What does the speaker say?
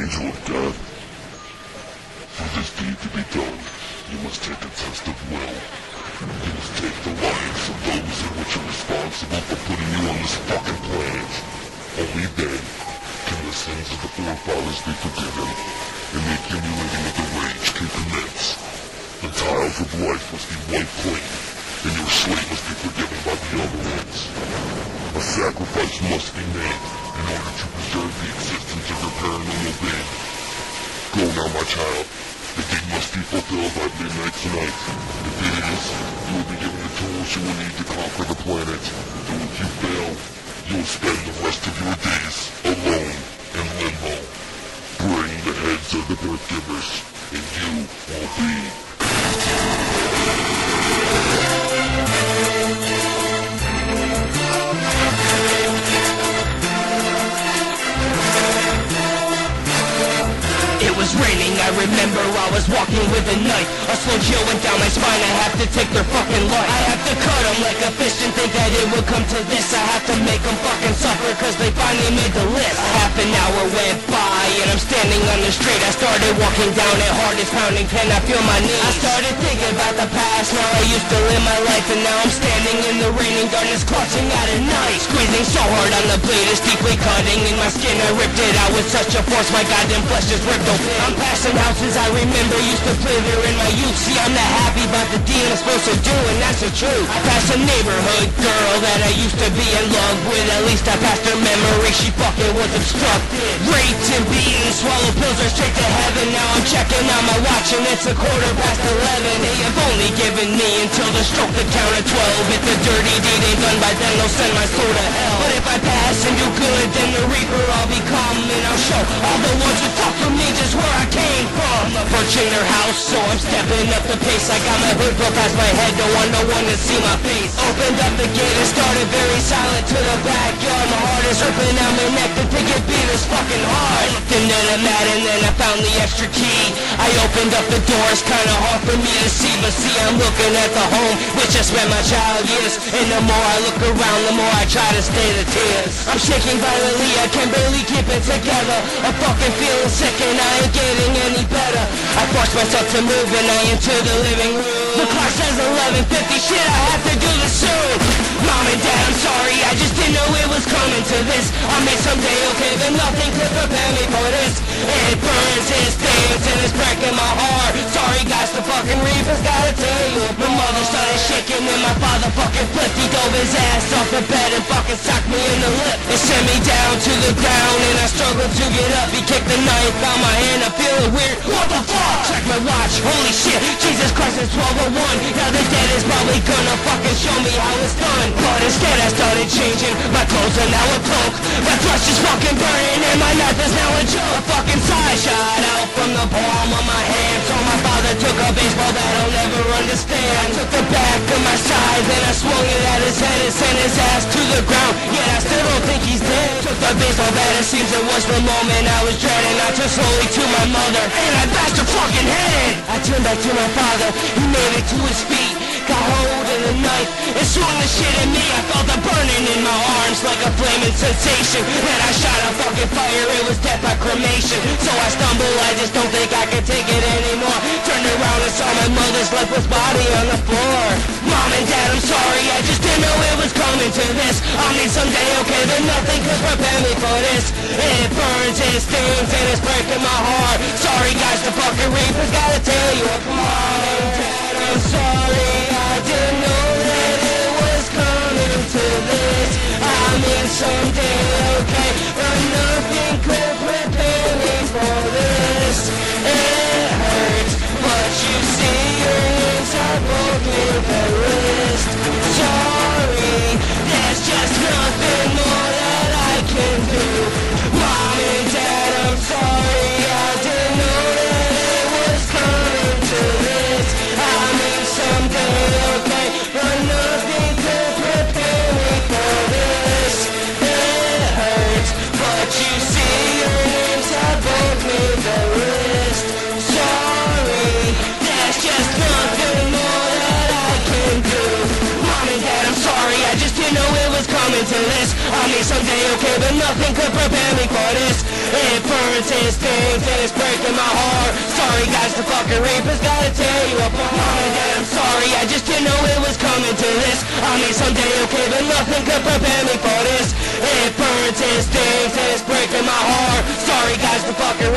angel of death. For this deed to be done, you must take a test of will. You must take the lives of those in which are responsible for putting you on this fucking planet. Only then can the sins of the forefathers be forgiven, and the accumulating of the rage can commence. The tiles of life must be wiped clean, and your slate must be forgiven by the other ones. A sacrifice must be made in order to preserve the existence of your paranormal being. Go now, my child. The deed must be fulfilled by midnight tonight. If it is, you will be given the tools you will need to conquer the planet. And if you fail, you'll spend the rest of your days alone in limbo. Bring the heads of the birth givers, and you will be... It was raining, I remember I was walking with a knife. A slow chill went down my spine, I have to take their fucking life. I have to cut them like a fish and think that it would come to this. I have to make them fucking suffer cause they finally made the list. Half an hour went by and I'm standing on the street. I started walking down it, heart is pounding, can I feel my knees? I started thinking about the past, now I used to live my life. And now I'm standing in the rain and darkness clutching at a knife. Squeezing so hard on the blade, it's deeply cutting in my skin. I ripped it out with such a force, my goddamn flesh just ripped open. I'm passing houses I remember used to play there in my youth. See, I'm not happy about the deed I'm supposed to do, and that's the truth. I passed a neighborhood girl that I used to be in love with. At least I passed her memory, she fucking was obstructed. Raped and beaten, swallowed pills are straight to heaven. Now I'm checking out my watch and it's 11:15. They have only given me until the stroke the count of 12. If the dirty deed ain't done by then, they'll send my soul to hell. But if I pass and do good, then the reaper I'll become. And I'll show all the ones who talk for me just where I came from. Approaching their house, so I'm stepping up the pace. I got my hood built past my head, don't want no one to see my face. Opened up the gate and started very silent to the backyard. My heart is ripping out my neck, the ticket beat is fucking hard. I looked into the mat and then I found the extra key. I opened up the door, it's kinda hard for me to see. But see, I'm looking at the home which I spent my child years. And the more I look around, the more I try to stay the tears. I'm shaking violently, I can barely keep it together. I'm fucking feeling sick and I ain't getting any better. I forced myself to move and I enter the living room. The clock says 11:50, shit, I have to do this soon. Mom and Dad, I'm sorry, I just didn't know it was coming to this. I'll make someday, okay, but nothing could prepare me for this. It burns, it stings, and it's breaking my heart. Sorry guys, the fucking reaper's gotta tell you. My mother started shaking and my father fucking flipped. He dove his ass off the bed and fucking socked me in the lip. It sent me down to the ground and I struggled to get up. He kicked the knife out my hand, I'm feeling weird. What the fuck? Check my watch, holy shit, Jesus Christ, it's 12:01. Now the dead is probably gonna fucking show me how it's done. But instead I started changing, my clothes are now a cloak. My flesh is fucking burning and my knife is now a joke. A fucking side shot out from the palm of my hand. So my father took a baseball that I'll never understand. I took the back of my side, then I swung it at his head and sent his ass to the ground. Yet I still don't think he's dead. Took the baseball bat, it seems it was the moment I was dreading. I turned slowly to my mother and I bashed her fucking head. I turned back to my father, he made it to his feet. Got hold of the knife and swung the shit at me. I felt the burning in my arms like a flaming sensation. Then I shot a fucking fire, it was death by cremation. So I stumbled, I just don't think I can take it anymore. Turned around and saw my mother's lifeless body on the floor. Mom and Dad, I'm sorry, I just didn't know it was coming to this. I'll need someday, okay, but nothing could prepare me for this. It burns, it stings, and it's breaking my heart. Sorry guys, the fucking reaper's gotta tell you apart. Dad, I'm sorry, I didn't know that it was coming to this. I mean someday, okay, but nothing could prepare me for this. It hurts, but you see your hands are broken the wrist. Sorry, there's just nothing more that I can do. Mom and Dad, I'm sorry, I didn't know that it was coming to this. I mean someday, okay, but nothing coming to this. I mean someday, okay, but nothing could prepare me for this. It burns, it stings, and it's breaking my heart. Sorry guys, the fucking reaper's gotta tear you apart. Mom and Dad, I'm sorry, I just didn't know it was coming to this. I mean someday, okay, but nothing could prepare me for this. It burns, it stings, and it's breaking my heart. Sorry guys, the fucking